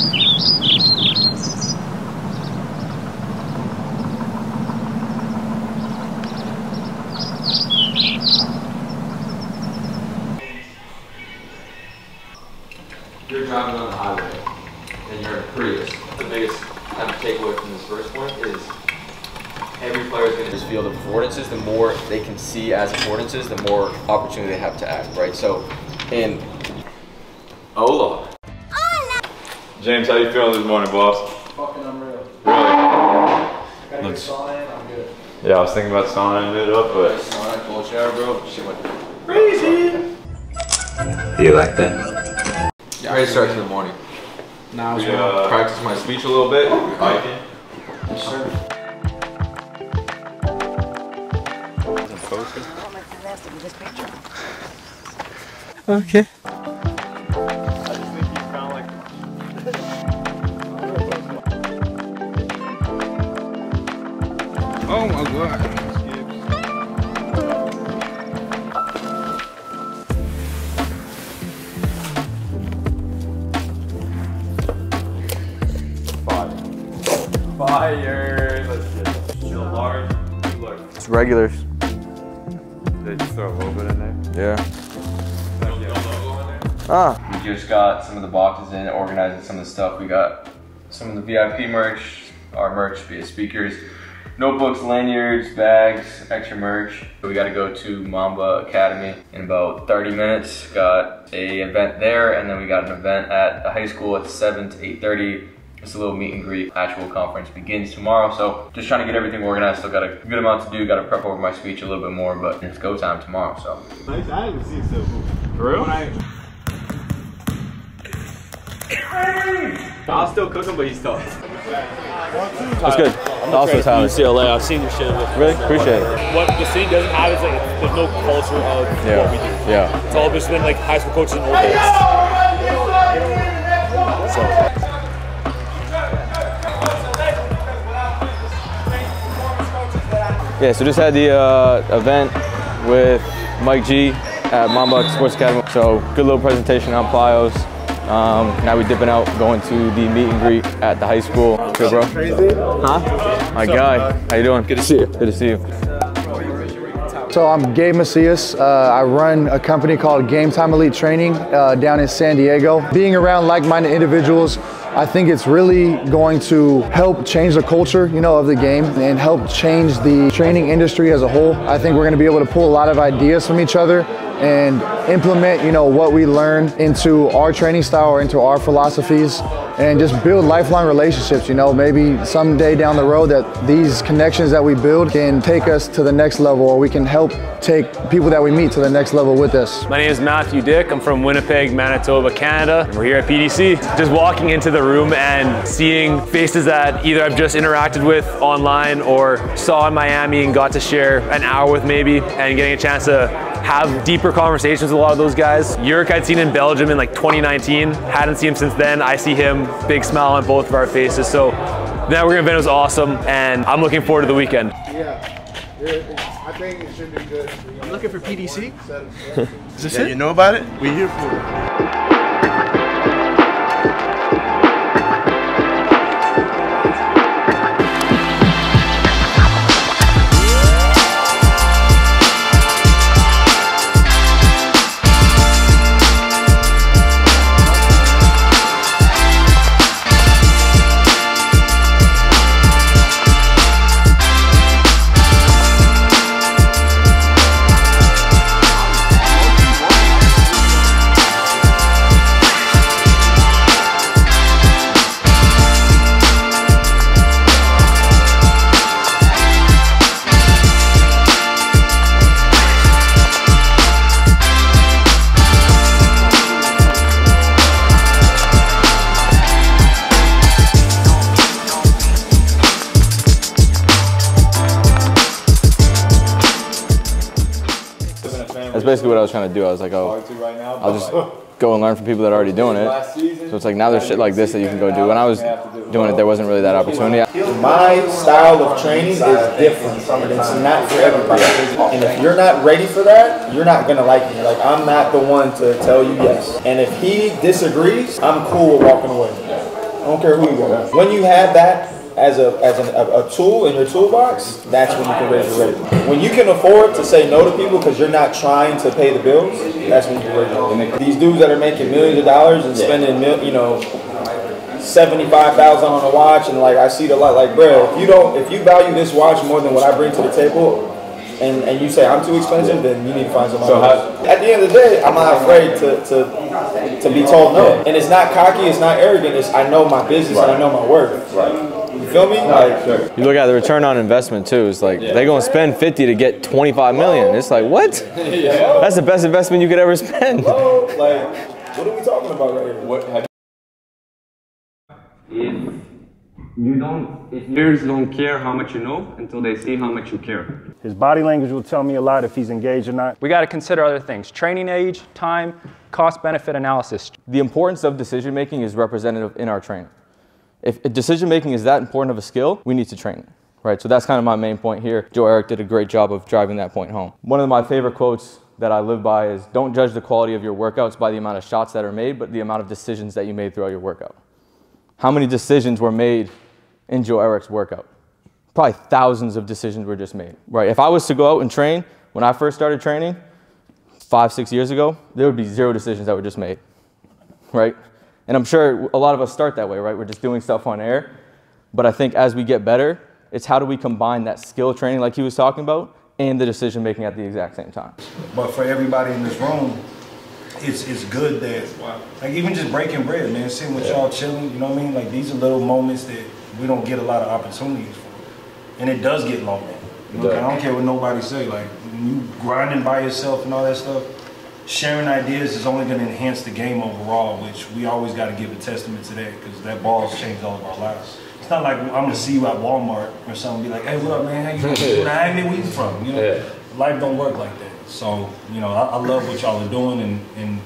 You're driving on the highway and you're in a Prius. The biggest kind of takeaway from this first point is every player is going to this field of affordances. The more they can see as affordances, the more opportunity they have to act, right? So, in Hola. James, how you feeling this morning, boss? Fucking unreal. Really? Gotta get sauna in, I'm good. Yeah, I was thinking about sauning it up, but Sauna, cold shower, bro. Shit went crazy. Do you like that? Yeah, ready to start in the morning. Now We practice my speech a little bit. Hiking. Yes, sir. Okay. I just think you found like. Oh my god. Fire. Let's get it. Large, two large. It's regulars. They just throw a little bit in there. Yeah. We just got some of the boxes in, organizing some of the stuff. We got some of the VIP merch, our merch via speakers, notebooks, lanyards, bags, extra merch. We got to go to Mamba Academy in about 30 minutes. Got a event there, and then we got an event at the high school at 7 to 8:30. It's a little meet and greet. Actual conference begins tomorrow, so just trying to get everything organized. Still got a good amount to do. Got to prep over my speech a little bit more, but it's go time tomorrow. So. Nice. I haven't seen so cool. For real? I'll still cook him, but he's tough. That's good. Also, Tyler. UCLA. I've seen your shit. Really? Appreciate it. What the city doesn't have is like there's no culture of what we do. Yeah. It's all just been like high school coaches and old days. So. Yeah, so just had the event with Mike G at Mamba Sports Academy. So good little presentation on plyos. Now we're dipping out, going to the meet and greet at the high school. Good, bro? Crazy? Huh? My guy. How you doing? Good to see you. Good to see you. So I'm Gabe Macias. I run a company called Game Time Elite Training down in San Diego. Being around like-minded individuals, I think it's really going to help change the culture, of the game and help change the training industry as a whole. I think we're going to be able to pull a lot of ideas from each other and implement, what we learn into our training style or into our philosophies, and just build lifelong relationships. Maybe someday down the road that these connections that we build can take us to the next level, or we can help take people that we meet to the next level with us. My name is Matthew Dick. I'm from Winnipeg, Manitoba, Canada. We're here at PDC. Just walking into the room and seeing faces that either I've just interacted with online or saw in Miami and got to share an hour with maybe, and getting a chance to have deeper conversations with a lot of those guys. Joerik I'd seen in Belgium in like 2019. Hadn't seen him since then. I see him, big smile on both of our faces. So the networking event was awesome, and I'm looking forward to the weekend. Yeah, I think it should be good. You looking for PDC? Is this it? You know about it? We're here for it. That's basically what I was trying to do. I was like, oh, I'll just go and learn from people that are already doing it. So it's like now there's shit like this that you can go do. When I was doing it, there wasn't really that opportunity. My style of training is different, and it's not for everybody. And if you're not ready for that, you're not gonna like me. Like, I'm not the one to tell you yes. And if he disagrees, I'm cool with walking away. I don't care who you are. When you have that as a tool in your toolbox, that's when you can raise your rating. When you can afford to say no to people because you're not trying to pay the bills, that's when you can raise your rating. These dudes that are making millions of dollars and spending, $75,000 on a watch, and like I see the light, like, bro, if you value this watch more than what I bring to the table, and you say I'm too expensive, then you need to find somebody else. At the end of the day, I'm not afraid to be told no. And it's not cocky, it's not arrogant, it's I know my business and I know my worth. You feel me? Like, you look at the return on investment too. It's like they're gonna spend 50 to get 25 million. It's like, what? That's the best investment you could ever spend. Hello? Like, what are we talking about right here? If players don't care how much you know until they see how much you care. His body language will tell me a lot if he's engaged or not. We got to consider other things: training age, time, cost-benefit analysis. The importance of decision making is representative in our training. If decision making is that important of a skill, we need to train it, right? So that's kind of my main point here. Joerik did a great job of driving that point home. One of my favorite quotes that I live by is, don't judge the quality of your workouts by the amount of shots that are made, but the amount of decisions that you made throughout your workout. How many decisions were made in Joerik's workout? Probably thousands of decisions were just made, right? If I was to go out and train, when I first started training 5-6 years ago, there would be 0 decisions that were just made, right? And I'm sure a lot of us start that way, right? We're just doing stuff on air. But I think as we get better, it's how do we combine that skill training like he was talking about and the decision making at the exact same time. But for everybody in this room, it's good that, like, even just breaking bread, man, sitting with y'all chilling, you know what I mean? Like, these are little moments that we don't get a lot of opportunities for. And it does get lonely. You know, I don't care what nobody say. Like, when you grinding by yourself and all that stuff, sharing ideas is only going to enhance the game overall, which we always got to give a testament to that, because that ball's changed all of our lives. It's not like I'm going to see you at Walmart or something and be like, hey, what up, man? How you doing? Where you from? You know, life don't work like that. So, you know, I love what y'all are doing, and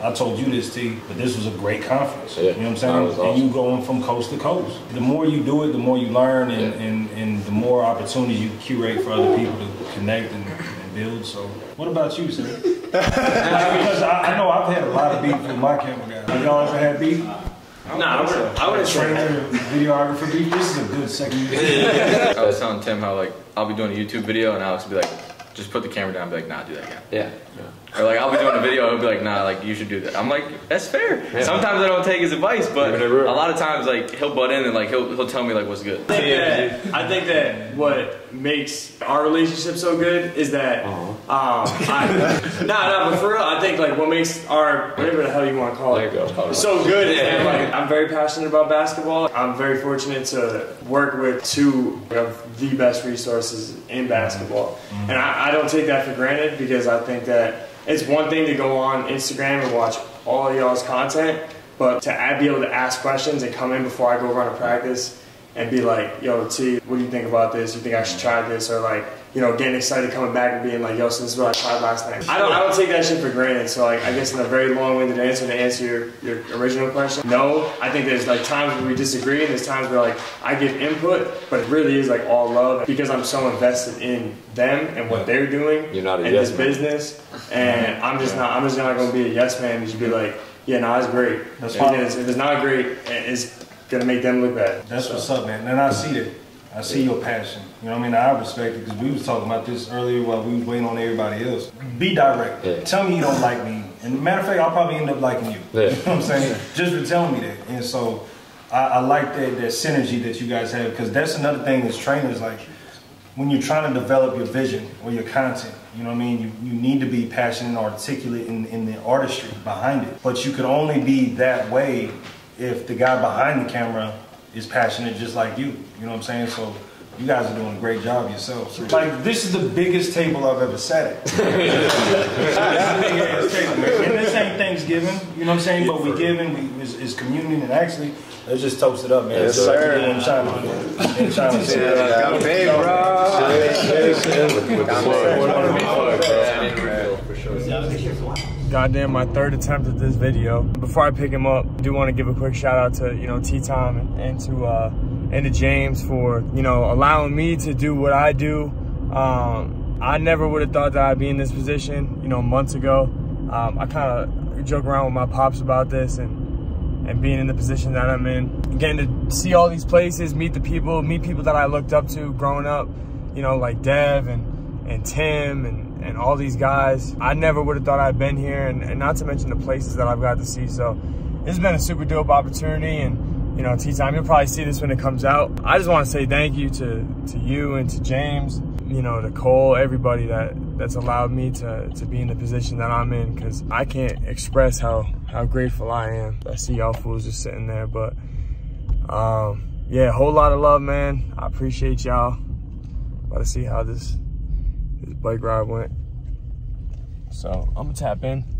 I told you this, T, but this was a great conference. You know what I'm saying? Awesome. And you going from coast to coast. The more you do it, the more you learn, and the more opportunities you curate for other people to connect and build. So, what about you, sir? Because I know I've had a lot of beef with my camera guy. Have y'all ever had beef? Nah, I would have trainer, videographer beef. This is a good second. I was telling Tim how, like, I'll be doing a YouTube video and Alex will be like, just put the camera down and be like, nah, do that again. Yeah. Or like, I'll be doing a video, he'll be like, nah, like, you should do that. I'm like, that's fair. Yeah. Sometimes I don't take his advice, but a lot of times, like, he'll butt in and like, he'll tell me like what's good. I think that what makes our relationship so good is that, but for real, I think like what makes our, whatever the hell you want to call it, so good is that, like, I'm very passionate about basketball. I'm very fortunate to work with 2 of the best resources in basketball. And I don't take that for granted, because I think that it's one thing to go on Instagram and watch all of y'all's content, but to be able to ask questions and come in before I go run a practice and be like, yo, T, what do you think about this? You think I should try this? Or like, you know, getting excited coming back and being like, yo, so this is what I tried last night. I don't take that shit for granted. So like, I guess in a very long-winded answer to answer your original question, no, I think there's like times where we disagree, and there's times where like I give input, but it really is like all love, because I'm so invested in them and what they're doing. You're not a yes man. This business, and I'm just not gonna be a yes man and just be like, yeah, no, it's great. That's fine. If it's not great, it's gonna make them look bad. That's what's up, man. And I see that. I see your passion. You know what I mean? I respect it, because we was talking about this earlier while we was waiting on everybody else. Be direct. Yeah. Tell me you don't like me. And matter of fact, I'll probably end up liking you. Yeah. You know what I'm saying? Just for telling me that. And so I like that synergy that you guys have, because that's another thing as trainers, like when you're trying to develop your vision or your content, you know what I mean? You need to be passionate and articulate in the artistry behind it. But you could only be that way if the guy behind the camera is passionate just like you. You know what I'm saying? So you guys are doing a great job yourselves. Like, this is the biggest table I've ever sat at. This is a big ass table, man. And this ain't Thanksgiving, you know what I'm saying? But we giving, it's communion, and actually, let's just toast it up, man. Yes, sir. In China. In China. Got paid, bro. Goddamn, my 3rd attempt at this video. Before I pick him up, I do want to give a quick shout out to, you know, T-Tom and to James for, you know, allowing me to do what I do. I never would have thought that I'd be in this position, you know, months ago. I kind of joke around with my pops about this, and and being in the position that I'm in, getting to see all these places, meet people that I looked up to growing up, you know, like Dev and Tim and all these guys. I never would have thought I'd been here, and not to mention the places that I've got to see. So it's been a super dope opportunity, and you know, T-Time, you'll probably see this when it comes out. I just want to say thank you to you and to James, you know, to Cole, everybody that's allowed me to be in the position that I'm in, because I can't express how grateful I am. I see y'all fools just sitting there, but yeah, a whole lot of love, man. I appreciate y'all. About to see how this bike ride went. So I'm gonna tap in.